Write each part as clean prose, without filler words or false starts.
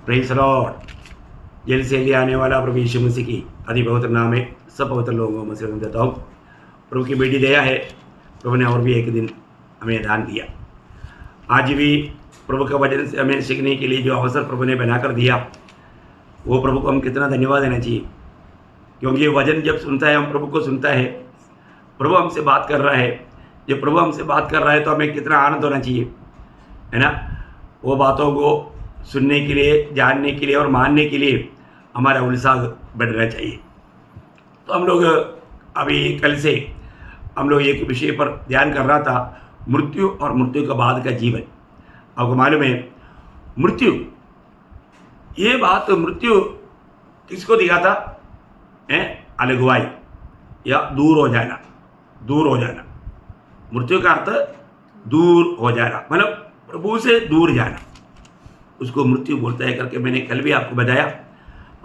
Praise Lord. Jail से ले आने वाला प्रभु यीशु मसीह की अति पवित्र नाम में सब पवित्र लोगों में से देता हूँ। प्रभु की बेटी दया है, प्रभु ने और भी एक दिन हमें दान दिया। आज भी प्रभु का वचन से हमें सीखने के लिए जो अवसर प्रभु ने बनाकर दिया, वो प्रभु को हम कितना धन्यवाद देना चाहिए। क्योंकि ये वचन जब सुनता है, हम प्रभु को सुनता है, प्रभु हमसे बात कर रहा है। जब प्रभु हमसे बात कर रहा है तो हमें कितना आनंद होना चाहिए, है ना। वो बातों को सुनने के लिए, जानने के लिए और मानने के लिए हमारा उत्साह बढ़ना चाहिए। तो हम लोग अभी कल से हम लोग एक विषय पर ध्यान कर रहा था, मृत्यु और मृत्यु के बाद का जीवन। आपको मालूम है मृत्यु, ये बात मृत्यु किसको दिखाता है? अलगुवाई या दूर हो जाना। दूर हो जाना, मृत्यु का अर्थ दूर हो जाना, मतलब प्रभु से दूर जाना, उसको मृत्यु बोलता है करके मैंने कल भी आपको बताया।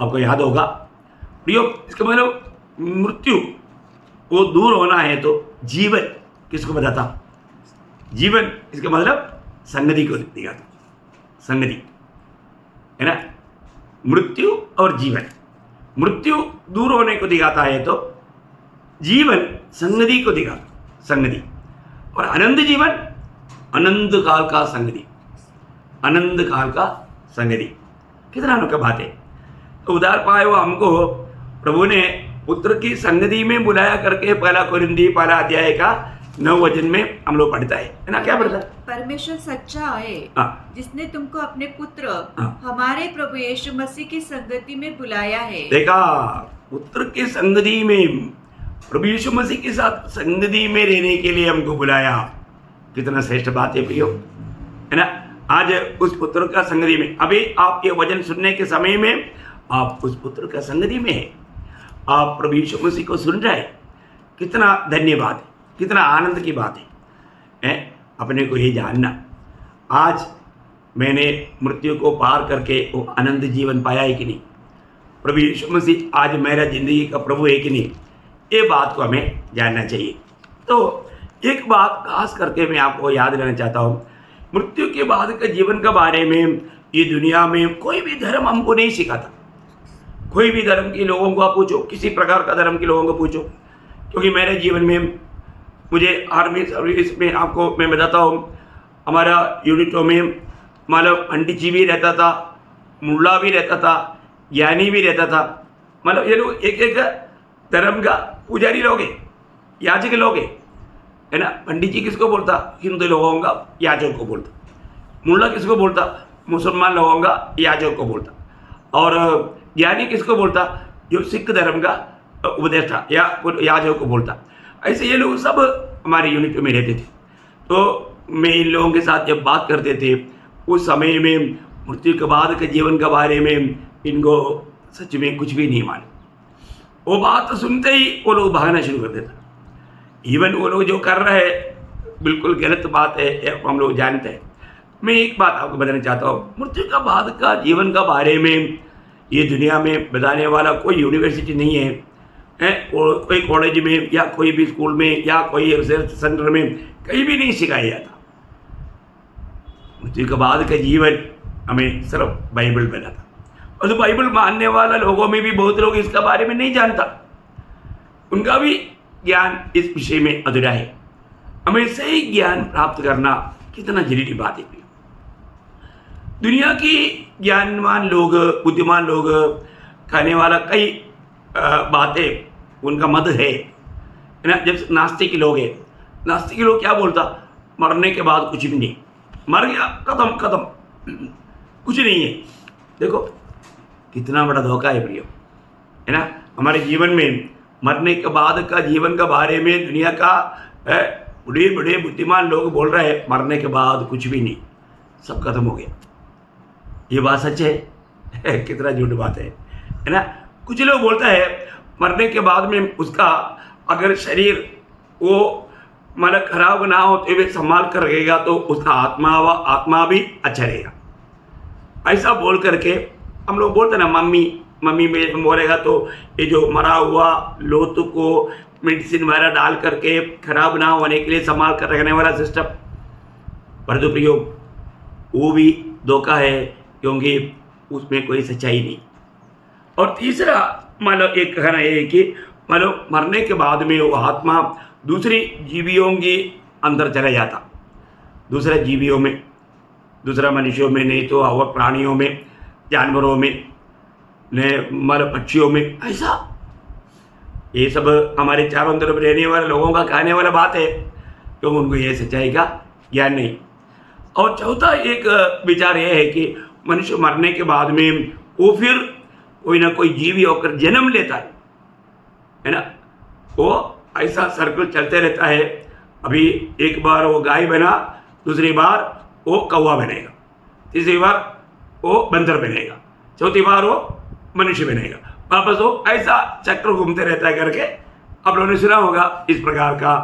आपको याद होगा प्रियो, इसका मतलब मृत्यु वो दूर होना है। तो जीवन किसको बताता? जीवन इसका मतलब संगति को दिखाता, संगति, है ना। मृत्यु और जीवन, मृत्यु दूर होने को दिखाता है तो जीवन संगति को दिखाता, संगति। और अनंत जीवन, अनंत काल का संगति, अनंत काल का संगति। कितना अनोखा बात है। तो उधार पाए हुआ हमको प्रभु ने पुत्र की संगति में बुलाया करके पहला कोरिन्थी पहला अध्याय का 9 वचन में हम लोग पढ़ता है ना। क्या पढ़ता है? परमेश्वर सच्चा है, जिसने तुमको अपने पुत्र हमारे प्रभु यीशु मसीह की संगति में बुलाया है। देखा, पुत्र की संगति में, प्रभु यीशु मसीह के साथ संगति में रहने के लिए हमको बुलाया। कितना श्रेष्ठ बात है प्रियो, है ना। आज उस पुत्र का संगति में, अभी आप ये वचन सुनने के समय में आप उस पुत्र का संगति में है, आप प्रभु यीशु मसीह को सुन रहे हैं। कितना धन्यवाद है, कितना आनंद की बात है। अपने को ये जानना, आज मैंने मृत्यु को पार करके वो अनंत जीवन पाया है कि नहीं, प्रभु यीशु मसीह आज मेरा जिंदगी का प्रभु है कि नहीं, ये बात को हमें जानना चाहिए। तो एक बात खास करके मैं आपको याद देना चाहता हूँ, मृत्यु के बाद के जीवन के बारे में ये दुनिया में कोई भी धर्म हमको नहीं सिखाता। कोई भी धर्म के लोगों को आप पूछो, किसी प्रकार का धर्म के लोगों को पूछो, क्योंकि मेरे जीवन में, मुझे आर्मी सर्विस में आपको मैं बताता हूँ, हमारा यूनिटों में मतलब पंडित जी भी रहता था, मुल्ला भी रहता था, ज्ञानी भी रहता था। मतलब ये लोग एक एक धर्म का पुजारी लोग हैं, याजक लोग हैं, है ना। पंडित जी किसको बोलता? हिंदू लोगों का याजक को बोलता। मुल्ला किसको बोलता? मुसलमान लोगों का याजक को बोलता। और ज्ञानी किसको बोलता? जो सिख धर्म का उपदेष्टा या याजक को बोलता। ऐसे ये लोग सब हमारे यूनिट में रहते थे। तो मैं इन लोगों के साथ जब बात करते थे, उस समय में मृत्यु के बाद के जीवन के बारे में इनको सच में कुछ भी नहीं मालूम। वो बात सुनते ही वो लोग भागना शुरू कर देता। इवन वो लोग जो कर रहे हैं बिल्कुल गलत बात है, हम लोग जानते हैं। मैं एक बात आपको बताना चाहता हूँ, मृत्यु का बाद का जीवन का बारे में ये दुनिया में बताने वाला कोई यूनिवर्सिटी नहीं है, कोई कॉलेज में या कोई भी स्कूल में या कोई रिसर्च सेंटर में कहीं भी नहीं सिखाया जाता। मृत्यु के बाद का जीवन हमें सिर्फ बाइबल में था। और तो बाइबल मानने वाला लोगों में भी बहुत लोग इसका बारे में नहीं जानता, उनका भी ज्ञान इस विषय में अधूरा है। हमें सही ज्ञान प्राप्त करना कितना जरूरी बात है। दुनिया की ज्ञानवान लोग, बुद्धिमान लोग, कहने वाला कई बातें उनका मत है ना। जब नास्तिक लोग हैं, नास्तिक लोग क्या बोलता? मरने के बाद कुछ भी नहीं, मर गया खत्म खत्म, कुछ नहीं है। देखो कितना बड़ा धोखा है प्रियो, है ना। हमारे जीवन में मरने के बाद का जीवन के बारे में दुनिया का बड़े बड़े बुद्धिमान लोग बोल रहे हैं, मरने के बाद कुछ भी नहीं, सब खत्म हो गया। ये बात सच है? कितना झूठ बात है ना। कुछ लोग बोलता है मरने के बाद में उसका अगर शरीर वो मतलब खराब ना हो तो भी संभाल कर रहेगा, तो उसका आत्मा भी अच्छा रहेगा। ऐसा बोल करके हम लोग बोलते ना, मम्मी में बोलेगा तो ये जो मरा हुआ लोथ को मेडिसिन वगैरह डाल करके खराब ना होने के लिए संभाल कर रखने वाला सिस्टम, परंतु प्रियो वो भी धोखा है। क्योंकि उसमें कोई सच्चाई नहीं। और तीसरा मान लो एक कहना यह है कि मान लो मरने के बाद में वो आत्मा दूसरी जीवियों के अंदर चला जाता, दूसरे जीवियों में, दूसरा मनुष्यों में, नहीं तो और प्राणियों में, जानवरों में, मर पक्षियों में, ऐसा ये सब हमारे चारों तरफ रहने वाले लोगों का कहने वाला बात है, क्योंकि उनको ये सच्चाई का ज्ञान नहीं। और चौथा एक विचार यह है कि मनुष्य मरने के बाद में वो फिर कोई ना कोई जीवी होकर जन्म लेता है ना। वो ऐसा सर्कल चलते रहता है। अभी एक बार वो गाय बना, दूसरी बार वो कौवा बनेगा, तीसरी बार वो बंदर बनेगा, चौथी बार वो मनुष्य बनेगा, वापस वो ऐसा चक्र घूमते रहता है करके आप लोगों ने सुना होगा। इस प्रकार का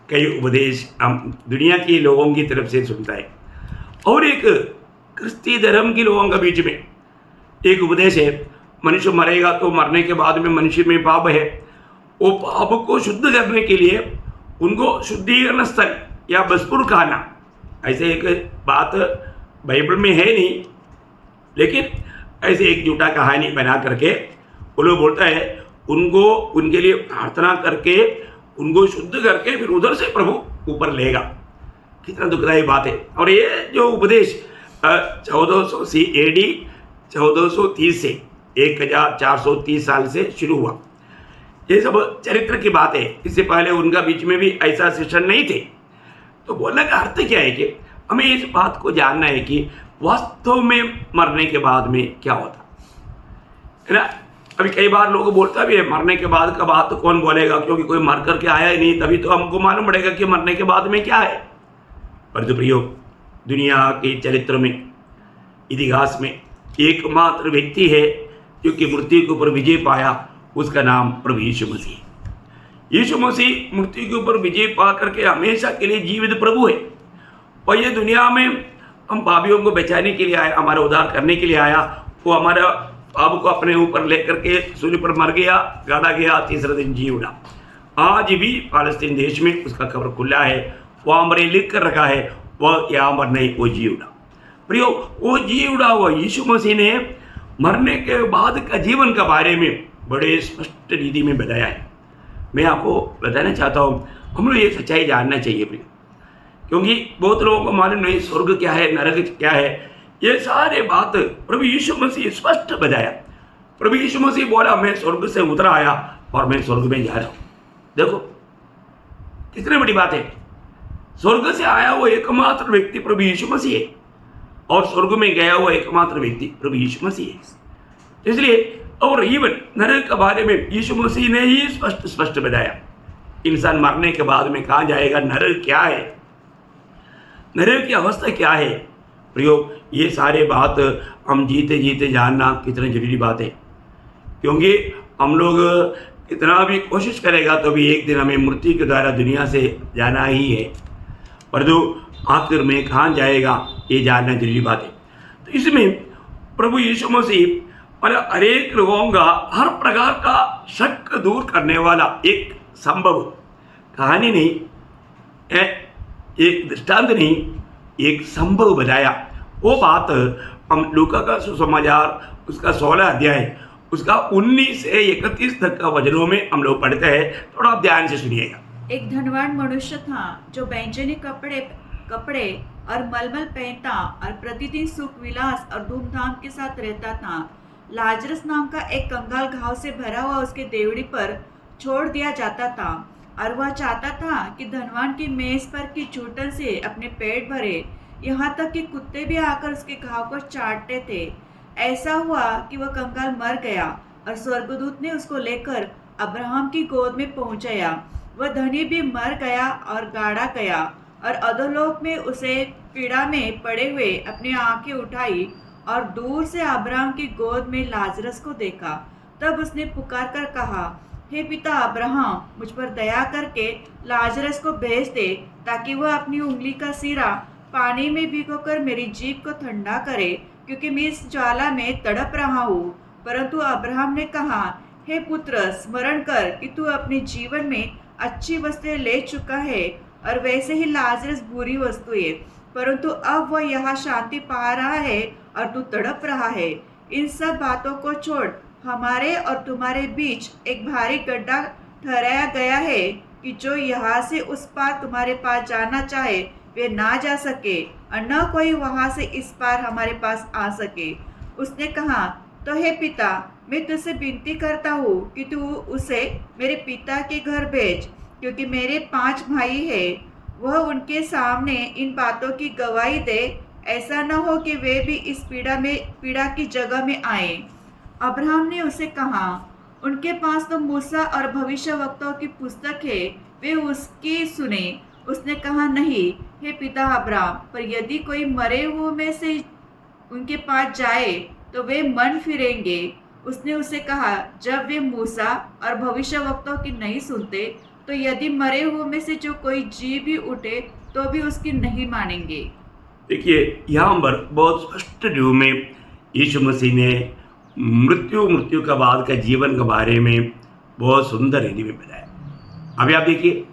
कई उपदेश हम दुनिया के लोगों की तरफ से सुनता है। और एक क्रिस्ती धर्म के लोगों के बीच में एक उपदेश है, मनुष्य मरेगा तो मरने के बाद में मनुष्य में पाप है, वो पाप को शुद्ध करने के लिए उनको शुद्धिकरण स्थल या बसपुर खाना, ऐसे एक बात बाइबल में है नहीं, लेकिन ऐसे एक झूठा कहानी बना करके वो लोग बोलता है उनको उनके लिए प्रार्थना करके उनको शुद्ध करके फिर उधर से प्रभु ऊपर लेगा। कितना दुखदायी बात है। और ये जो उपदेश 1400 AD 1430 से 1430 साल से शुरू हुआ, ये सब चरित्र की बात है। इससे पहले उनका बीच में भी ऐसा शिक्षण नहीं थे। तो बोलने का अर्थ क्या है कि हमें इस बात को जानना है कि वास्तव में मरने के बाद में क्या होता है ना। अभी कई बार लोग बोलता भी है मरने के बाद का बात तो कौन बोलेगा, क्योंकि कोई मर करके आया ही नहीं, तभी तो हमको मालूम पड़ेगा कि मरने के बाद में क्या है। परंतु प्रियो, दुनिया के चरित्र में, इतिहास में एकमात्र व्यक्ति है जो कि मृत्यु के ऊपर विजय पाया, उसका नाम प्रभु यीशु मसीह। यीशु मसीह मृत्यु के ऊपर विजय पा करके हमेशा के लिए जीवित प्रभु है। और ये दुनिया में हम पापियों को बचाने के लिए आया, हमारा उद्धार करने के लिए आया। वो हमारा पाप को अपने ऊपर लेकर के सूर्य पर मर गया, गाड़ा गया, तीसरे दिन जी उड़ा। आज भी फालस्तीन देश में उसका कब्र खुला है, वहाँ मरे लिख कर रखा है, वह यहाँ पर नहीं, वो जी उड़ा। प्रियो, वो जी उड़ा हुआ यीशु मसीह ने मरने के बाद का जीवन के बारे में बड़े स्पष्ट रीति में बताया है। मैं आपको बताना चाहता हूँ, हम लोग ये सच्चाई जानना चाहिए प्रियो, क्योंकि बहुत लोगों को मालूम नहीं स्वर्ग क्या है, नरक क्या है। ये सारे बात प्रभु यीशु मसीह स्पष्ट बताया। प्रभु यीशु मसीह बोला मैं स्वर्ग से उतर आया और मैं स्वर्ग में जा रहा हूँ। देखो कितनी बड़ी बात है। स्वर्ग से आया वो एकमात्र व्यक्ति प्रभु यीशु मसीह है, और स्वर्ग में गया हुआ एकमात्र व्यक्ति प्रभु यीशु मसीह है। इसलिए और इवन नरक के बारे में यीशु मसीह ने ही स्पष्ट बताया। इंसान मरने के बाद में कहाँ जाएगा, नरक क्या है, नरक की अवस्था क्या है। प्रियो, ये सारे बात हम जीते जीते जानना कितना जरूरी बात है, क्योंकि हम लोग कितना भी कोशिश करेगा तो भी एक दिन हमें मृत्यु के द्वारा दुनिया से जाना ही है, परंतु आखिर में कहाँ जाएगा ये जानना जरूरी बात है। तो इसमें प्रभु यीशु मसीह और अनेक लोगों का हर प्रकार का शक दूर करने वाला एक संभव कहानी नहीं, एक दृष्टांत नहीं, एक संभव बताया। वो बात हम लूका का सुसमाचार उसका 16 अध्याय उसका 19 से 31 तक का वचनों में हम लोग पढ़ते हैं। थोड़ा आप ध्यान से सुनिएगा। एक धनवान मनुष्य था जो बैंजनी कपड़े और मलमल पहनता और प्रतिदिन सुख विलास और धूमधाम के साथ रहता था। लाजरस नाम का एक कंगाल घाव से भरा हुआ उसके देवड़ी पर छोड़ दिया जाता था, और वह चाहता था कि धनवान की मेज पर की चूटन से अपने पेट भरे, यहाँ तक कि कुत्ते भी आकर उसके घाव को चाटते थे। ऐसा हुआ कि वह कंगाल मर गया और स्वर्गदूत ने उसको लेकर अब्राहम की गोद में पहुंचाया। वह धनी भी मर गया और गाड़ा गया, और अधोलोक में उसे पीड़ा में पड़े हुए अपनी आंखें उठाई और दूर से अब्राहम की गोद में लाजरस को देखा। तब उसने पुकार कर कहा, हे पिता अब्राहम, मुझ पर दया करके लाजरस को भेज दे, ताकि वह अपनी उंगली का सिरा पानी में भिगोकर मेरी जीभ को ठंडा करे, क्योंकि मैं इस ज्वाला में तड़प रहा हूँ। परंतु अब्राहम ने कहा, हे पुत्र, स्मरण कर कि तू अपने जीवन में अच्छी वस्तुएं ले चुका है, और वैसे ही लाजरस बुरी वस्तु है, परंतु अब वह यहाँ शांति पा रहा है और तू तड़प रहा है। इन सब बातों को छोड़ हमारे और तुम्हारे बीच एक भारी गड्ढा ठहराया गया है कि जो यहाँ से उस पार तुम्हारे पास जाना चाहे वे ना जा सके और न कोई वहाँ से इस पार हमारे पास आ सके। उसने कहा, तो हे पिता, मैं तुझसे विनती करता हूँ कि तू उसे मेरे पिता के घर भेज, क्योंकि मेरे 5 भाई हैं। वह उनके सामने इन बातों की गवाही दे, ऐसा न हो कि वे भी इस पीड़ा की जगह में आए। अब्राहम ने उसे कहा, उनके पास तो मूसा और भविष्यवक्ताओं की पुस्तक है, वे उसकी सुने। उसने कहा, नहीं हे पिता अब्राहम, पर यदि कोई मरे हुए में से उनके पास जाए तो वे मन फिरेंगे। उसने उसे कहा, जब वे मूसा और भविष्यवक्ताओं की नहीं सुनते तो यदि मरे हुए में से जो कोई जी भी उठे तो भी उसकी नहीं मानेंगे। देखिए, यहाँ पर बहुत स्पष्ट रूप में यीशु मसीह ने मृत्यु का बाद का जीवन के बारे में बहुत सुंदर रीति में बताया। अभी आप देखिए,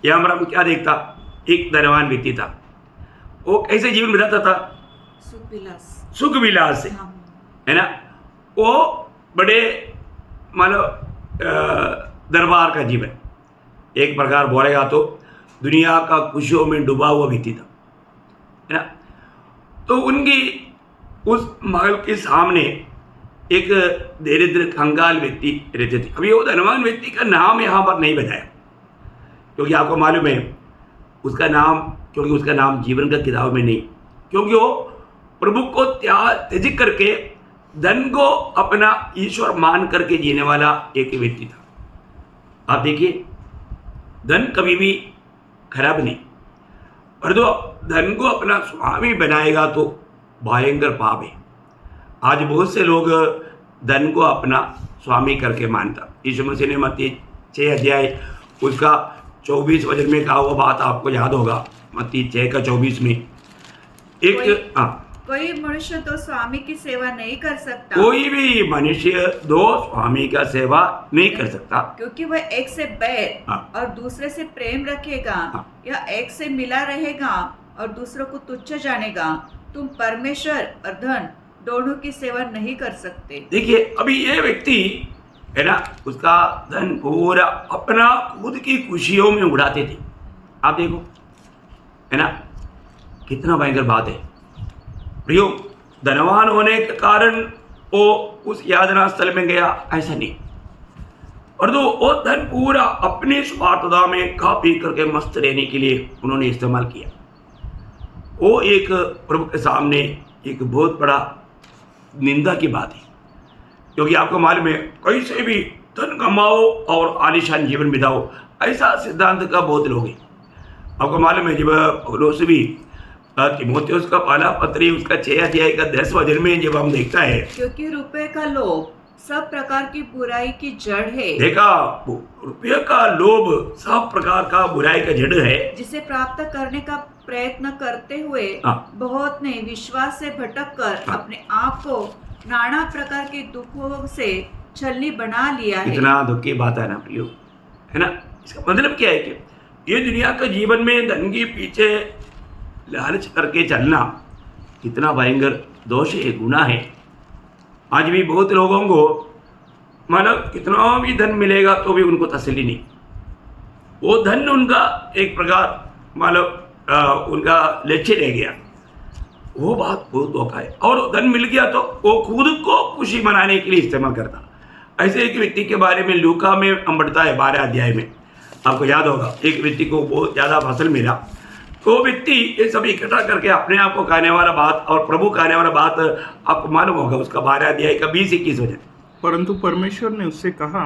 यहाँ पर हम क्या देखता, एक धनवान व्यक्ति था। वो कैसे जीवन बिताता था? सुख विलास से, है ना। वो बड़े मानो दरबार का जीवन, एक प्रकार बोलेगा तो दुनिया का खुशियों में डूबा हुआ व्यक्ति था, है ना। तो उनकी उस महल के सामने एक दरिद्र कंगाल व्यक्ति रहते थे। अभी वो धनवान व्यक्ति का नाम यहाँ पर नहीं बताया, क्योंकि आपको मालूम है उसका नाम जीवन का किताब में नहीं, क्योंकि वो प्रभु को त्याग करके धन को अपना ईश्वर मान करके जीने वाला एक व्यक्ति था। आप देखिए, धन कभी भी खराब नहीं, और जो धन को अपना स्वामी बनाएगा तो भयंकर पाप है। आज बहुत से लोग धन को अपना स्वामी करके मानता। यीशु मसीह ने मत्ती 6 अध्याय उसका 24 वचन में कहा हुआ बात आपको याद होगा, मत्ती 6 का 24 में। कोई मनुष्य दो स्वामी की सेवा नहीं कर सकता। कोई भी मनुष्य दो स्वामी का सेवा नहीं कर सकता, क्योंकि वह एक से बैर और दूसरे से प्रेम रखेगा, या एक से मिला रहेगा और दूसरों को तुच्छ जानेगा। तुम परमेश्वर और धन दोनों की सेवा नहीं कर सकते। देखिए, अभी ये व्यक्ति है ना, उसका धन पूरा अपना खुद की खुशियों में उड़ाते थे। आप देखो, है ना, कितना भयंकर बात है। प्रियो, धनवान होने के कारण वो उस यातना स्थल में गया, ऐसा नहीं, और तो वो धन पूरा अपनी स्वार्थता में खा पी करके मस्त रहने के लिए उन्होंने इस्तेमाल किया। वो एक प्रभु के सामने एक बहुत बड़ा निंदा की बात है, क्योंकि आपको मालूम है कैसे भी धन कमाओ और आलीशान जीवन बिताओ, ऐसा सिद्धांत का बहुत लोग हैं। आपको मालूम है, जब पौलुस भी तीमुथियुस का पहला पत्री उसका 6 अध्याय का 10 वचन में जब हम देखता है, क्योंकि रुपए का लोभ सब प्रकार की बुराई की जड़ है। देखा, रुपये का लोभ सब प्रकार का बुराई का जड़ है, जिसे प्राप्त करने का प्रयत्न करते हुए बहुत ने विश्वास से भटक कर अपने आप को नाना प्रकार के दुखों से छलनी बना लिया है। इतना दुख की बात है ना प्रियो, है ना। इसका मतलब क्या है कि ये दुनिया का जीवन में धन के पीछे लालच करके चलना कितना भयंकर दोष है, गुनाह है। आज भी बहुत लोगों को मानो कितना भी धन मिलेगा तो भी उनको तसल्ली नहीं। वो धन उनका एक प्रकार मानो उनका लक्ष्य रह गया। वो बात बहुत धोखा है। और धन मिल गया तो वो खुद को खुशी मनाने के लिए इस्तेमाल करता। ऐसे एक व्यक्ति के बारे में लूका में हम पढ़ता है 12 अध्याय में, आपको याद होगा। एक व्यक्ति को बहुत ज़्यादा फसल मिला, तो व्यक्ति ये सब इकट्ठा करके अपने आप को खाने वाला बात और प्रभु खाने वाला बात आपको मालूम होगा, उसका 12 अध्याय का 20-21 वचन। परंतु परमेश्वर ने उससे कहा,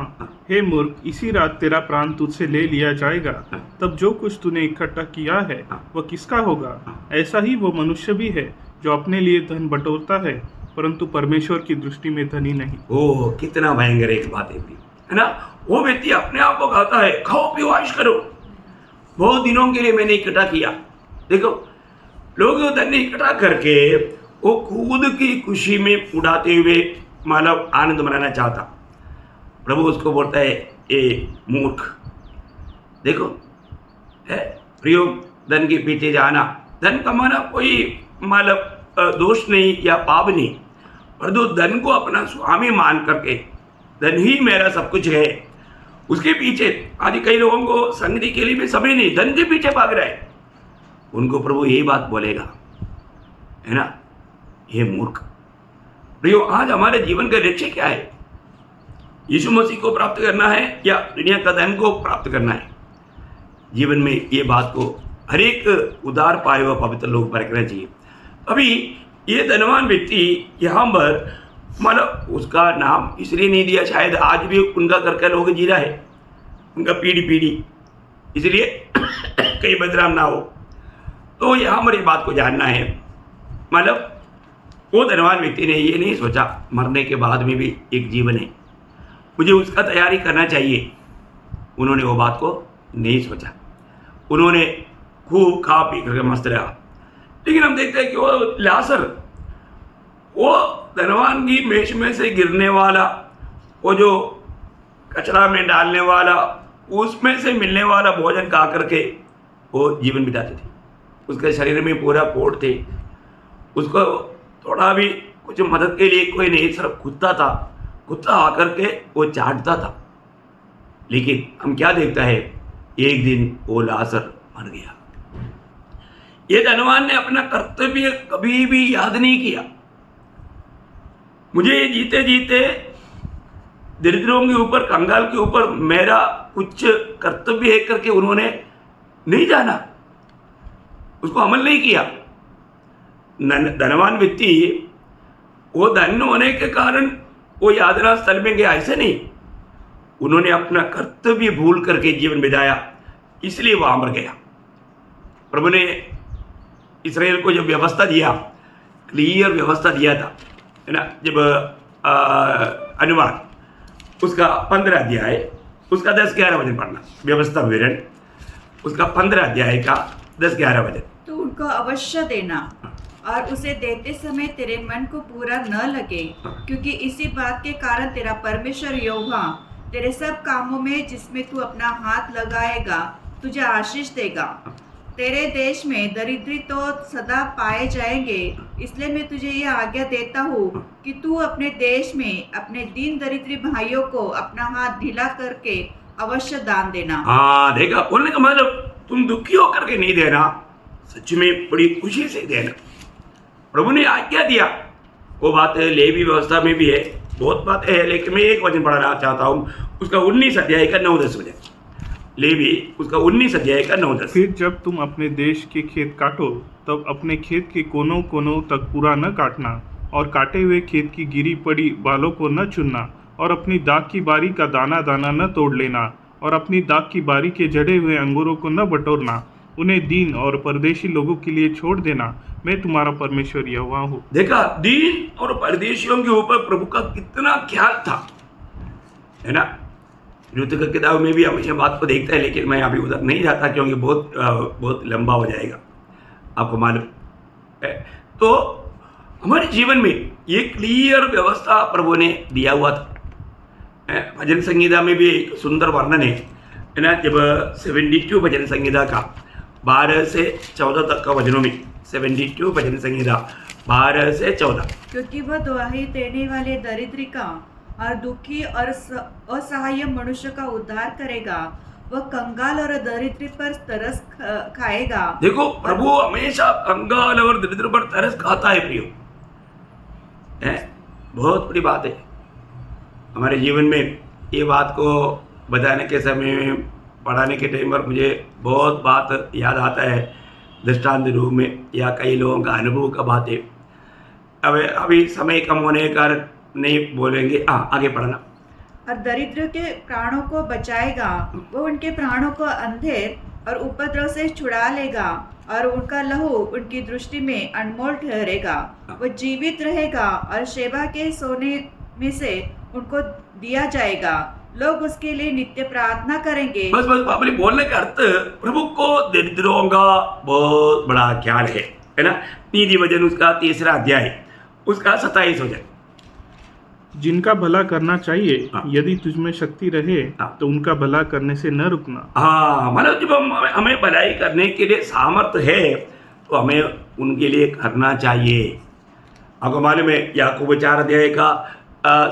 हे मूर्ख, इसी रात तेरा प्राण तुझसे ले लिया जाएगा। तब जो कुछ तूने इकट्ठा किया है वह किसका होगा? ऐसा ही वो मनुष्य भी है जो अपने लिए धन बटोरता है, परंतु परमेश्वर की दृष्टि में धनी नहीं। ओह, कितना भयंकर एक बात है ना। वो व्यक्ति अपने आप को कहता है, खाओ पियो ऐश करो, बहुत दिनों के लिए मैंने इकट्ठा किया। देखो, लोग धन इकट्ठा करके वो खुद की खुशी में उड़ाते हुए मानव आनंद मनाना चाहता। प्रभु उसको बोलता है, ए मूर्ख। देखो है प्रियो, धन के पीछे जाना, धन कमाना कोई मानव दोष नहीं या पाप नहीं, और जो धन को अपना स्वामी मान करके धन ही मेरा सब कुछ है, उसके पीछे आज कई लोगों को संगति के लिए भी समय नहीं, धन के पीछे भाग रहा है, उनको प्रभु यही बात बोलेगा, है ना, ये मूर्ख। प्रियो, आज हमारे जीवन का लक्ष्य क्या है? यीशु मसीह को प्राप्त करना है या दुनिया का धन को प्राप्त करना है? जीवन में ये बात को हर एक उदार पाए हुआ पवित्र लोग परखना चाहिए। अभी ये धनवान व्यक्ति यहाँ पर मतलब उसका नाम इसलिए नहीं दिया, शायद आज भी उनका करके लोग जी रहा है, उनका पीढ़ी, इसलिए कहीं बदनाम ना हो। तो यहाँ पर ये बात को जानना है, मतलब वो धनवान व्यक्ति ने ये नहीं सोचा मरने के बाद में भी एक जीवन है, मुझे उसका तैयारी करना चाहिए। उन्होंने वो बात को नहीं सोचा, उन्होंने खूब खा पी करके मस्त रहा। लेकिन हम देखते हैं कि वो लाजर, वो धनवान की मेज में से गिरने वाला, वो जो कचरा में डालने वाला, उसमें से मिलने वाला भोजन खा करके वो जीवन बिताते थे। उसके शरीर में पूरा कोट थे, उसको थोड़ा भी कुछ मदद के लिए कोई नहीं, सिर्फ कुत्ता आकर के वो चाटता था। लेकिन हम क्या देखता है, एक दिन वो लाजर मर गया। ये धनवान ने अपना कर्तव्य कभी भी याद नहीं किया। मुझे जीते जीते दरिद्रों के ऊपर, कंगाल के ऊपर मेरा कुछ कर्तव्य है करके उन्होंने नहीं जाना, उसको अमल नहीं किया। धनवान व्यक्ति वो धन होने के कारण वो यातना स्थल में गया, ऐसे नहीं, उन्होंने अपना कर्तव्य भूल करके जीवन बिताया, इसलिए वहां पर गया। प्रभु ने इस्राएल को जब व्यवस्था दिया, क्लियर व्यवस्था दिया था, है ना, जब अनुवाद उसका 15 अध्याय उसका 10-11 वचन पढ़ना, व्यवस्था विवरण उसका 15 अध्याय का 10-11 वचन। तो उनको अवश्य देना और उसे देते समय तेरे मन को पूरा न लगे, क्योंकि इसी बात के कारण तेरा परमेश्वर यहोवा तेरे सब कामों में जिसमें तू अपना हाथ लगाएगा तुझे आशीष देगा। तेरे देश में दरिद्री तो सदा पाए जाएंगे, इसलिए मैं तुझे यह आज्ञा देता हूँ कि तू अपने देश में अपने दीन दरिद्री भाइयों को अपना हाथ ढीला करके अवश्य दान देना। हाँ, देखा, बोलने का मतलब तुम दुखी होकर के नहीं देना, सच में बड़ी खुशी से देना। प्रभु ने आज्ञा दिया, वो बात लेवी व्यवस्था में भी है, बहुत बातें हैं, लेकिन मैं एक वचन पढ़ना चाहता हूँ, उसका 19 अध्याय का 9-10 वचन। लेवी उसका 19 अध्याय का 9-10। फिर जब तुम अपने देश के खेत काटो, तब अपने खेत के कोनों कोनों तक पूरा न काटना, और काटे हुए खेत की गिरी पड़ी बालों को न चुनना, और अपनी दाख की बारी का दाना दाना न तोड़ लेना, और अपनी दाख की बारी के जड़े हुए अंगूरों को न बटोरना। उन्हें दीन और परदेशी लोगों के लिए छोड़ देना, मैं तुम्हारा परमेश्वर यहोवा हूँ। देखा, दीन और परदेशियों के ऊपर प्रभु का कितना ख्याल था, है ना। ऋतु की किताब में भी हम इस बात को देखते हैं, लेकिन मैं अभी उधर नहीं जाता क्योंकि बहुत लंबा हो जाएगा, आपको मालूम है। तो हमारे जीवन में ये क्लियर व्यवस्था प्रभु ने दिया हुआ था। भजन संगीता में भी एक सुंदर वर्णन है ना, जब 72 भजन संगीता का 12 से 14 तक का वचनों में, 72 भजन संगीता 12 से 14। क्योंकि वह दुहाई देने वाले दरिद्री का और दुखी और असहाय मनुष्य का उद्धार करेगा, वह कंगाल और दरिद्री पर तरस खाएगा। देखो, प्रभु हमेशा कंगाल और दरिद्र पर तरस खाता है। प्रियो, बहुत बड़ी बात है हमारे जीवन में। ये बात को बताने के समय में, पढ़ाने के टाइम पर मुझे बहुत बात याद आता है, दृष्टांत रूप में या कई लोगों का अनुभव का बात है। अब अभी समय कम होने के कारण नहीं बोलेंगे, आगे पढ़ना। और दरिद्र के प्राणों को बचाएगा, वो उनके प्राणों को अंधेर और उपद्रव से छुड़ा लेगा, और उनका लहू उनकी दृष्टि में अनमोल ठहरेगा। वो जीवित रहेगा और शेबा के सोने में से उनको दिया जाएगा, लोग उसके लिए नित्य प्रार्थना करेंगे। बस अपने बोलने का अर्थ, प्रभु को दरिद्रों का बहुत बड़ा ख्याल है ना। नीति वचन उसका 3 अध्याय उसका 27 वचन। जिनका भला करना चाहिए, यदि तुझमें शक्ति रहे तो उनका भला करने से न रुकना। हाँ, मतलब जब हमें भलाई करने के लिए सामर्थ्य है तो हमें उनके लिए करना चाहिए। आपको मालूम है याकूब 4 अध्याय का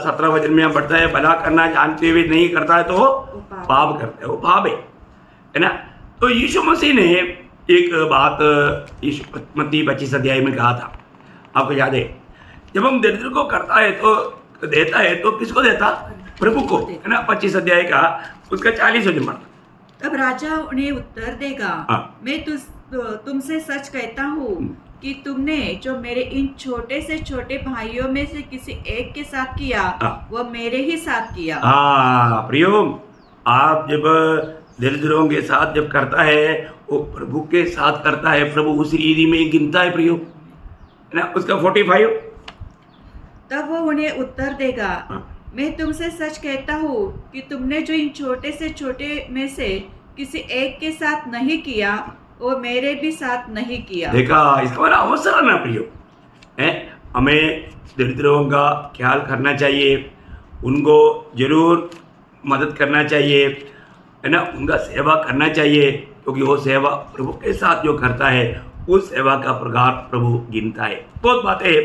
17 वचन में हम पढ़ता है, भला करना जानते हुए नहीं करता है तो वो पाप करता है, वो पाप है ना। तो यीशु मसीह ने एक बात मत्ती 25 अध्याय में कहा था, आपको याद है, जब हम दरिद्र को करता है तो देता है तो किसको देता? प्रभु को, है ना। 25 अध्याय का उसका 40 वचन पढ़ता। तब राजा उन्हें उत्तर देगा, हाँ। मैं तुमसे सच कहता हूँ कि तुमने जो मेरे इन छोटे से छोटे भाइयों में से किसी एक के साथ किया, हाँ। वह मेरे ही साथ किया। हाँ प्रियो, आप जब दरिद्रों के साथ जब करता है वो प्रभु के साथ करता है, प्रभु उस रीति में गिनता है प्रियो, है ना। उसका 45। तब वो उन्हें उत्तर देगा, हाँ। मैं तुमसे सच कहता हूँ कि तुमने जो इन छोटे से छोटे में से किसी एक के साथ नहीं किया, वो मेरे भी साथ नहीं किया। देखा, इसका बड़ा अवसर है ना प्रियो, है। हमें दरिद्रों का ख्याल करना चाहिए, उनको जरूर मदद करना चाहिए, है ना। उनका सेवा करना चाहिए, क्योंकि वो सेवा प्रभु के साथ जो करता है उस सेवा का प्रकार प्रभु गिनता है। बहुत बातें है।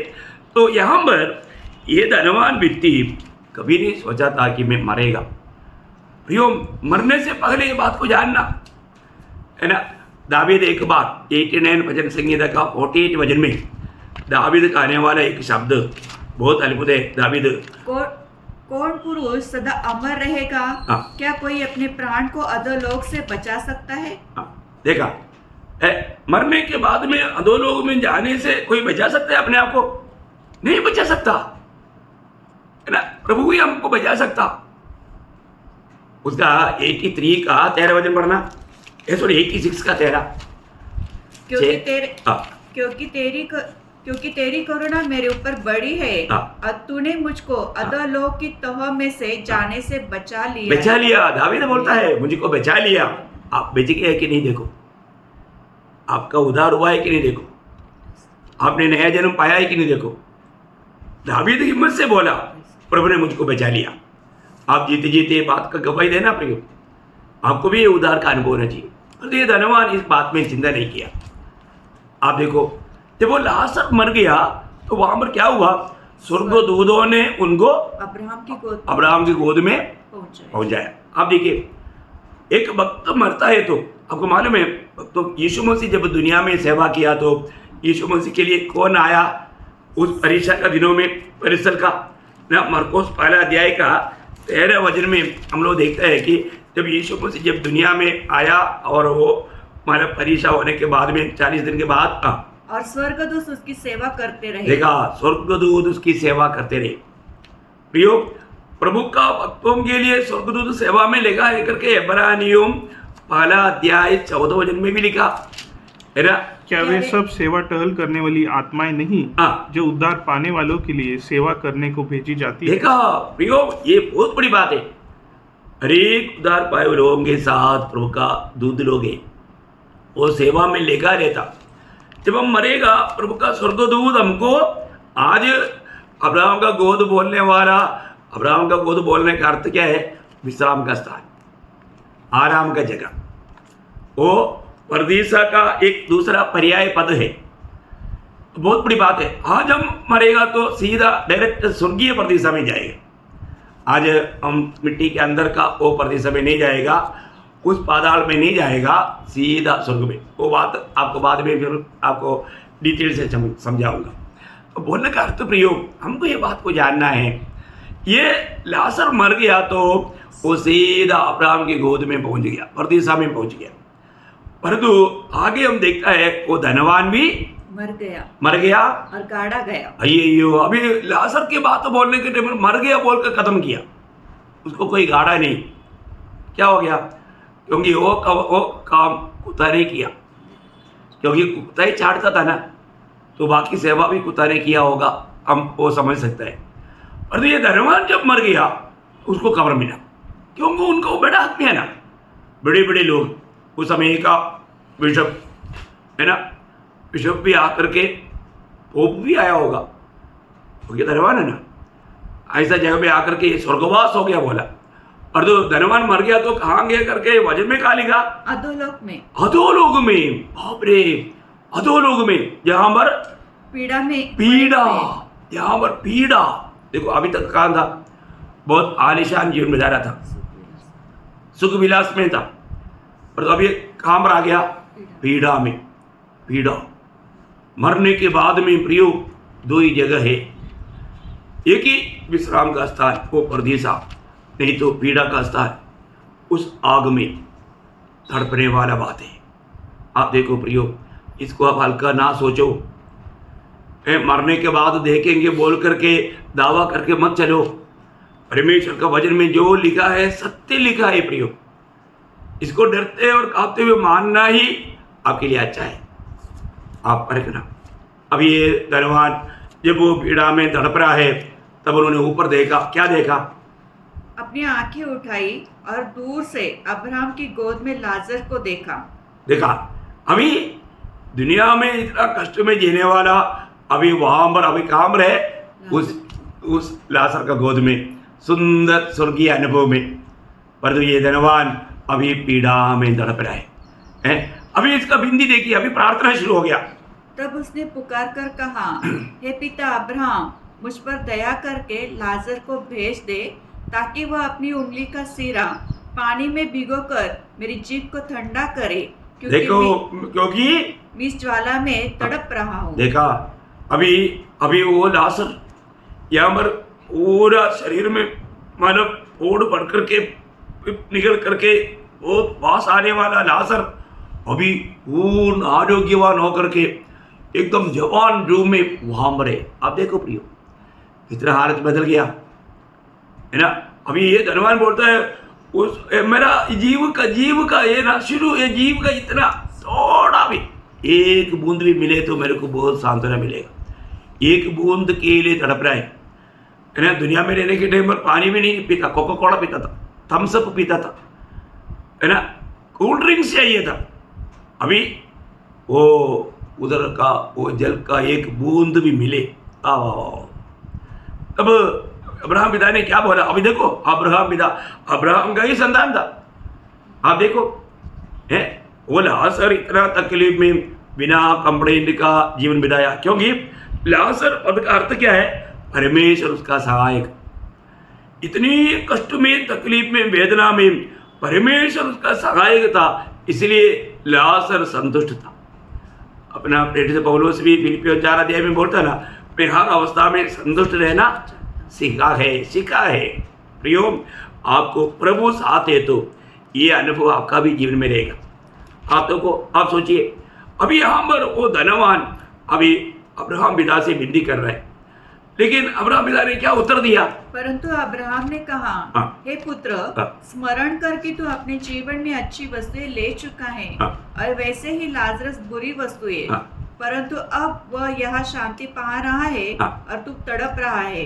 तो यहाँ पर ये धनवान व्यक्ति कभी नहीं सोचा था कि मैं मरेगा। प्रियो, मरने से पहले ये बात को जानना, है ना। दावीद एक बार 89 भजन संगीता का 48 भजन में दावीद का आने वाला एक शब्द बहुत अद्भुत है। दावीद, कौन पुरुष सदा अमर रहेगा? हाँ। क्या कोई अपने प्राण को अधोलोक से बचा सकता है? देखा, मरने के बाद में अधोलोक में जाने से कोई बचा सकता है अपने आप को? नहीं बचा सकता, है ना। प्रभु ही हमको बचा सकता। उसका 83 का 13 वचन पढ़ना, 86 का 13। क्योंकि तेरी करुणा मेरे ऊपर बड़ी है, और तूने मुझको अधोलोक की तह में से जाने से बचा लिया। दावीद बोलता है, मुझको बचा लिया। आप बच गए कि नहीं देखो, आपका उद्धार हुआ है कि नहीं देखो, आपने नया जन्म पाया है कि नहीं देखो। दावीद हिम्मत से बोला, प्रभु ने मुझको बचा लिया। आप जीते जीते बात का गवाही देना प्रियो, आपको भी ये उद्धार का अनुभव होना चाहिए। पर ये धनवान इस बात में चिंता नहीं किया। आप देखो, जब वो लाजर मर गया तो वहां पर क्या हुआ? स्वर्गदूतों ने उनको अब्राहम की गोद में पहुंचाया। आप देखिए, एक वक्त मरता है तो आपको मालूम है, तो यीशु मसीह जब दुनिया में सेवा किया तो यीशु मसीह के लिए कौन आया उस परीक्षा का दिनों में? परिसल का ना, मरकोस 1 अध्याय का 13 वचन में हम लोग देखते हैं कि जब यीशु मसीह जब दुनिया में आया और वो हमारा परीक्षा होने के बाद में 40 दिन के बाद और स्वर्गदूत उसकी सेवा करते रहे। देखा, स्वर्गदूत उसकी सेवा करते रहे। प्रियो, प्रभु का भक्तों के लिए स्वर्गदूत सेवा में लेगा है करके इब्रानियों 1 अध्याय 14 वचन में भी लिखा है ना। क्या वे सब सेवा टहल करने वाली आत्माएं नहीं जो उद्धार पाने वालों के लिए सेवा करने को भेजी जाती है? देखा प्रियो, ये बहुत बड़ी बात है। हरेक उद्धार पाए हुए लोगों के साथ प्रभु का दूध लोगे, वो सेवा में लेगा रहता। जब हम मरेगा, प्रभु का स्वर्गदूत हमको, आज अब्राहम का गोद बोलने वाला, अब्राहम का गोद बोलने का अर्थ क्या है? विश्राम का स्थान, आराम का जगह। वो परदीसा का एक दूसरा पर्याय पद है। बहुत बड़ी बात है। आज हम मरेगा तो सीधा डायरेक्ट स्वर्गीय परदीसा में जाएगा। आज हम मिट्टी के अंदर का वो परदीसा में नहीं जाएगा, उस पाताल में नहीं जाएगा, सीधा स्वर्ग में। वो बात आपको बाद में फिर आपको डिटेल से समझाऊंगा। तो बोलने का अर्थ प्रियो, हमको ये बात को जानना है, ये लाजर मर गया तो वो सीधा अब्राहम की गोद में पहुंच गया, परदीसा में पहुंच गया। परंतु आगे हम देखता है वो धनवान भी मर गया और गाड़ा गया। अयो, अभी लाजर की बात बोलने के टाइम मर गया बोलकर खत्म किया, उसको कोई गाड़ा नहीं। क्या हो गया? क्योंकि वो काम कुत्ता ने किया, क्योंकि कुत्ता ही चाटता था ना, तो बाकी सेवा भी कुत्ता ने किया होगा, हम वो समझ सकते हैं। और ये धनवान जब मर गया उसको खबर मिला, क्योंकि उनको बड़ा आदमी है ना, बड़े बड़े लोग, उस समय का बिशप है ना, बिशप भी आकर के, पोप भी आया होगा, क्योंकि धनवान है ना, ऐसा जगह पे आकर के स्वर्गवास हो गया बोला। और तो धनवान मर गया तो कहाँ गया करके वचन में कहा लिखा? अधोलोक में। अधोलोक में, बाप रे, अधोलोक में, जहां पर पीड़ा यहाँ पर पीड़ा, देखो अभी तक कहाँ था, बहुत आलिशान जीवन बिता रहा था, सुख विलास में था, और तो अभी कहाँ पर आ गया, पीड़ा में। पीड़ा मरने के बाद में प्रियो दो ही जगह है, एक ही विश्राम का स्थान वो परदेसा, नहीं तो पीड़ा का स्थान उस आग में तड़पने वाला बात है। आप देखो प्रियो, इसको आप हल्का ना सोचो, मरने के बाद देखेंगे बोल करके दावा करके मत चलो। परमेश्वर का वचन में जो लिखा है सत्य लिखा है प्रियो, इसको डरते और कांपते हुए मानना ही आपके लिए अच्छा है। आप परखना। अब ये धनवान जब वो पीड़ा में तड़प रहा है तब उन्होंने ऊपर देखा, क्या देखा, अपनी आंखें उठाई और दूर से अब्राहम की गोद में लाजर को देखा। अभी दुनिया में इतना कष्ट में जीने वाला अभी वहां पर अभी काम रहे उस लाजर का गोद में, सुंदर स्वर्गीय अनुभव में, परंतु ये धनवान अभी पीड़ा में तड़प रहा है। अभी इसका बिंदी देखिए, अभी प्रार्थना शुरू हो गया। तब उसने पुकार कर कहा, हे पिता अब्राहम, मुझ पर दया करके लाजर को भेज दे, ताकि वह अपनी उंगली का सिरा पानी में भिगोकर मेरी जीभ को ठंडा करे, क्योंकि मैं इस ज्वाला में तड़प रहा हूँ। देखा, अभी वो लाजर यहाँ पर पूरा शरीर में मतलब फोड़ पड़ करके निकल करके बहुत पास आने वाला लाजर अभी पूर्ण आरोग्यवान होकर के एकदम जवान रूप में वहां मरे। आप देखो प्रियो, इतना हालत बदल गया है ना। अभी ये धनवान बोलता है उस मेरा जीव का ये ना शुरू, ये जीव का इतना थोड़ा भी एक बूंद भी मिले तो मेरे को बहुत सांत्वना मिलेगा। एक बूंद के लिए तड़प रहा है ना। दुनिया में रहने के टाइम पर पानी भी नहीं पीता, कोका कोला पीता था, थम्स अप पीता था, है ना, कूल ड्रिंक्स चाहिए था। अभी वो उधर का वो जल का एक बूंद भी मिले, तब अब्राहम पिता ने क्या बोला। अभी देखो, अब्राहम पिता अब्राहम का ही संतान था। आप देखो है वो लाजर इतना तकलीफ में बिना कंप्लेंट का जीवन बिताया, क्योंकि लाजर पद का अर्थ क्या है, परमेश्वर उसका सहायक। इतनी कष्ट में, तकलीफ में, वेदना में परमेश्वर उसका सहायक था, इसलिए लाजर संतुष्ट था। अपना प्रेरित पौलुस भी फिलिप्पियों 4 अध्याय में बोलता ना, मैं हर अवस्था में संतुष्ट रहना सीखा है। प्रियो, आपको प्रभु साथ है तो ये अनुभव आपका भी जीवन में रहेगा। आप सोचिए, अभी यहाँ पर वो धनवान अभी अब्राहम पिता से विनती कर रहा है, लेकिन अब्राहम पिता ने क्या उत्तर दिया। परंतु अब्राहम ने कहा, हे पुत्र, स्मरण कर कि तू अपने जीवन में अच्छी वस्तुएं ले चुका है, और वैसे ही लाजरस बुरी वस्तुएं, परंतु अब वह यहाँ शांति पा रहा है और तू तड़प रहा है।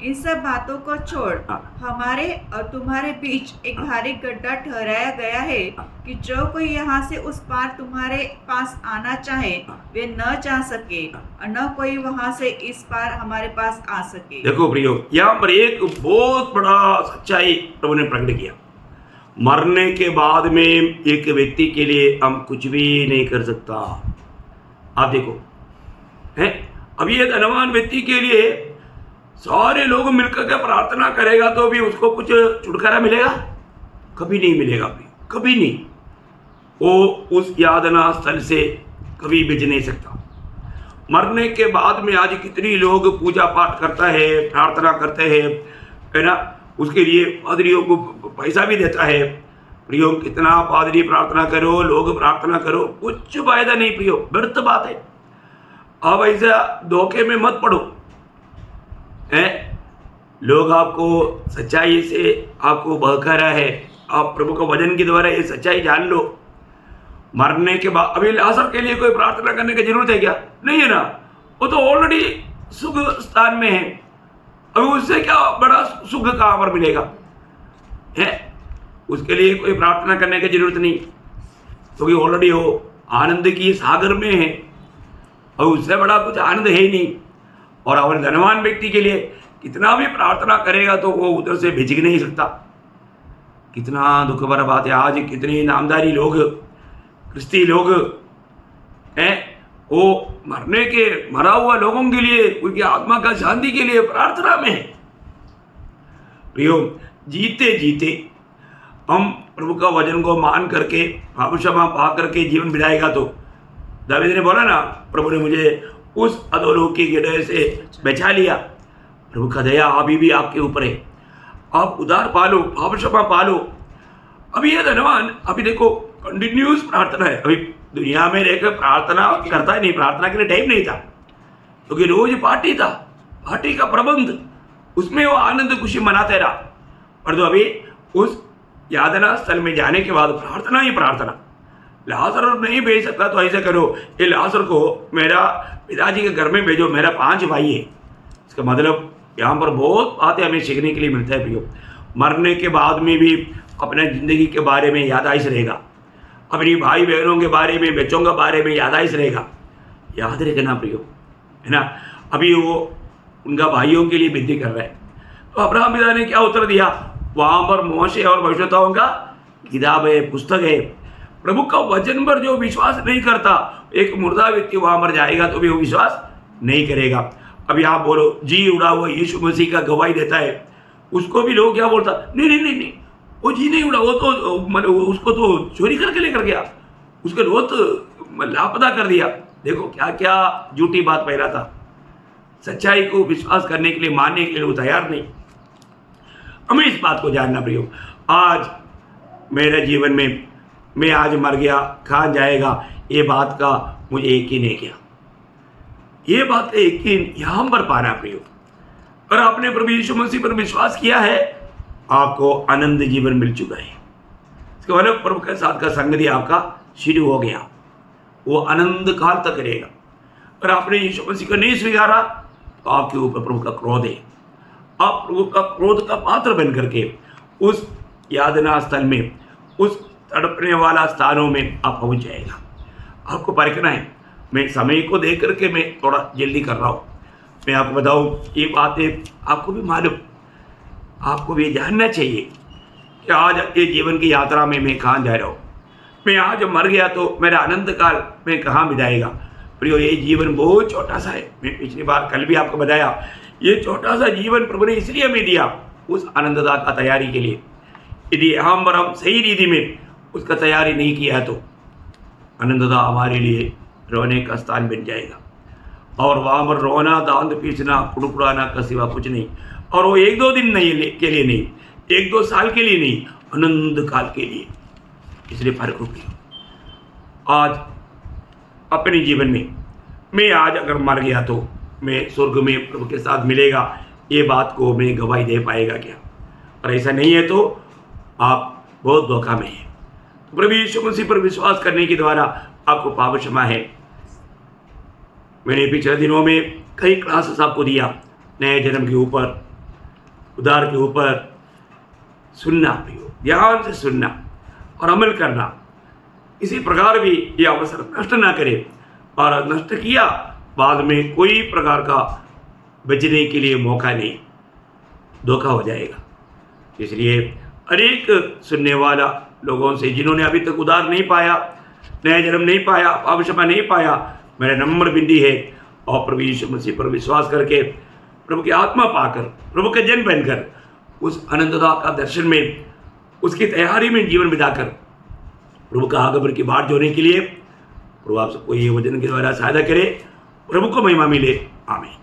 इन सब बातों को छोड़, हमारे और तुम्हारे बीच एक भारी गड्ढा ठहराया गया है कि जो कोई यहाँ से उस पार तुम्हारे पास आना चाहे वे न जा सके, और न कोई वहाँ से इस पार हमारे पास आ सके। देखो प्रियो, यहाँ पर एक बहुत बड़ा सच्चाई प्रभु ने प्रकट किया। मरने के बाद में एक व्यक्ति के लिए हम कुछ भी नहीं कर सकता। आप देखो है, अभी ये धनवान व्यक्ति के लिए सारे लोग मिलकर के प्रार्थना करेगा तो भी उसको कुछ छुटकारा मिलेगा? कभी नहीं मिलेगा, कभी नहीं। वो उस यातना स्थल से कभी बच नहीं सकता। मरने के बाद में आज कितनी लोग पूजा पाठ करता है, प्रार्थना करते हैं, है ना, उसके लिए पादरियों को पैसा भी देता है। प्रियो, कितना पादरी प्रार्थना करो, लोग प्रार्थना करो, कुछ फायदा नहीं प्रियो, व्यर्थ बात है। अब ऐसा धोखे में मत पड़ो है। लोग आपको सच्चाई से आपको बहका रहा है, आप प्रभु का वचन के द्वारा ये सच्चाई जान लो। मरने के बाद अभी लाजर के लिए कोई प्रार्थना करने की जरूरत है क्या? नहीं है ना, वो तो ऑलरेडी सुख स्थान में है। अभी उससे क्या बड़ा सुख कहाँ पर मिलेगा है? उसके लिए कोई प्रार्थना करने की जरूरत नहीं, क्योंकि ऑलरेडी वो आनंद की सागर में है और उससे बड़ा कुछ आनंद है ही नहीं। और अगर धनवान व्यक्ति के लिए कितना भी प्रार्थना करेगा तो वो उधर से भिजक नहीं सकता। कितना दुख भरा बात है। आज कितने नामधारी लोग, क्रिस्ती लोग हैं, वो मरा हुआ लोगों के लिए, उनकी आत्मा का शांति के लिए प्रार्थना में है। प्रियो, जीते जीते हम प्रभु का वचन को मान करके पाप क्षमा पा करके जीवन बिताएगा तो दावीद ने बोला ना, प्रभु ने मुझे उस अधोलोकी के डर से बचा लिया। प्रभु का दया अभी भी आपके ऊपर है, आप उधार पालो, पाप क्षमा पालो। अभी ये धनवान, अभी देखो कंटिन्यूस प्रार्थना है। अभी दुनिया में रहकर प्रार्थना करता ही नहीं, प्रार्थना के लिए टाइम नहीं था, क्योंकि रोज पार्टी था, पार्टी का प्रबंध, उसमें वो आनंद खुशी मनाते रहा। और तो अभी उस यातना स्थल में जाने के बाद प्रार्थना ही प्रार्थना। लाजर नहीं भेज सकता तो ऐसे करो, ये लाजर को मेरा पिताजी के घर में भेजो, मेरा 5 भाई है। इसका मतलब यहाँ पर बहुत बातें हमें सीखने के लिए मिलता है प्रियो। मरने के बाद में भी अपने ज़िंदगी के बारे में याद आइस रहेगा, अपनी भाई बहनों के बारे में, बच्चों के बारे में याद आइस रहेगा। याद रखना प्रियो, है ना। अभी वो उनका भाइयों के लिए विनती कर रहा है, तो अब्राहम पिता ने क्या उत्तर दिया? वहाँ पर मोशे और भविष्यवक्ताओं का किताब है, पुस्तक है। प्रभु का वचन पर जो विश्वास नहीं करता, एक मुर्दा व्यक्ति वहाँ पर जाएगा तो भी वो विश्वास नहीं करेगा। अभी आप बोलो जी उड़ा हुआ यीशु मसीह का गवाही देता है, उसको भी लोग क्या बोलता, नहीं, वो जी नहीं उड़ा, वो तो उसको तो चोरी करके लेकर गया, उसके रोत लापता कर दिया। देखो क्या क्या झूठी बात फैला था। सच्चाई को विश्वास करने के लिए, मानने के लिए वो तैयार नहीं। हमें इस बात को जानना प्रियो, आज मेरे जीवन में मैं आज मर गया, कहाँ जाएगा, ये बात का मुझे यकीन है क्या? ये बात का यकीन यहाँ पर पाना प्रियो। और आपने प्रभु यीशु मसीह पर विश्वास किया है, आपको आनंद जीवन मिल चुका है। इसका मतलब प्रभु के साथ का संगति आपका शुरू हो गया, वो आनंद काल तक रहेगा। और आपने यीशु मसीह को नहीं स्वीकारा तो आपके ऊपर प्रभु का क्रोध है। आप प्रभु का क्रोध का पात्र बन करके उस यातना स्थल में, उस तड़पने वाला स्थानों में आप पहुंच जाएगा। आपको परखना है। मैं समय को देख करके मैं थोड़ा जल्दी कर रहा हूँ। मैं आपको बताऊँ, ये बातें आपको भी मालूम, आपको भी जानना चाहिए कि आज ये जीवन की यात्रा में मैं कहाँ जा रहा हूँ। मैं आज मर गया तो मेरा आनंद काल मैं कहाँ बिताएगा। प्रियो, ये जीवन बहुत छोटा सा है। मैं पिछली बार कल भी आपको बताया, ये छोटा सा जीवन प्रभु ने इसलिए हमें दिया, उस आनंददा का तैयारी के लिए। यदि हम पर हम सही रीति में उसका तैयारी नहीं किया है तो आनंददा हमारे लिए रोने का स्थान बन जाएगा। और वहाँ पर रोना, दांत पीसना, कुड़कुड़ाना का सिवा कुछ नहीं। और वो 1-2 दिन नहीं के लिए नहीं, 1-2 साल के लिए नहीं, आनंद काल के लिए। इसलिए फर्क हो गया। आज अपने जीवन में मैं आज अगर मर गया तो मैं स्वर्ग में प्रभु के साथ मिलेगा, ये बात को मैं गवाही दे पाएगा क्या? और ऐसा नहीं है तो आप बहुत धोखा में हैं। तो प्रभु यीशु मसीह पर विश्वास करने के द्वारा आपको पाप क्षमा है। मैंने पिछले दिनों में कई क्लासेस आपको दिया, नए जन्म के ऊपर, उद्धार के ऊपर। सुनना प्रियो, ध्यान से सुनना और अमल करना। इसी प्रकार भी ये अवसर नष्ट ना करे, और नष्ट किया बाद में कोई प्रकार का बचने के लिए मौका नहीं, धोखा हो जाएगा। इसलिए अनेक सुनने वाला लोगों से जिन्होंने अभी तक उद्धार नहीं पाया, नया जन्म नहीं पाया, पाप क्षमा नहीं पाया, मेरा नम्र विनती है, और प्रभु यीशु मसीह पर विश्वास करके प्रभु की आत्मा पाकर, प्रभु के जन बनकर, उस आनंददा का दर्शन में, उसकी तैयारी में जीवन बिताकर प्रभु का आगमन की बाट जोड़ने के लिए प्रभु आप सबको ये वचन के द्वारा सहायता करे। प्रभु को महिमा मिले। आमीन।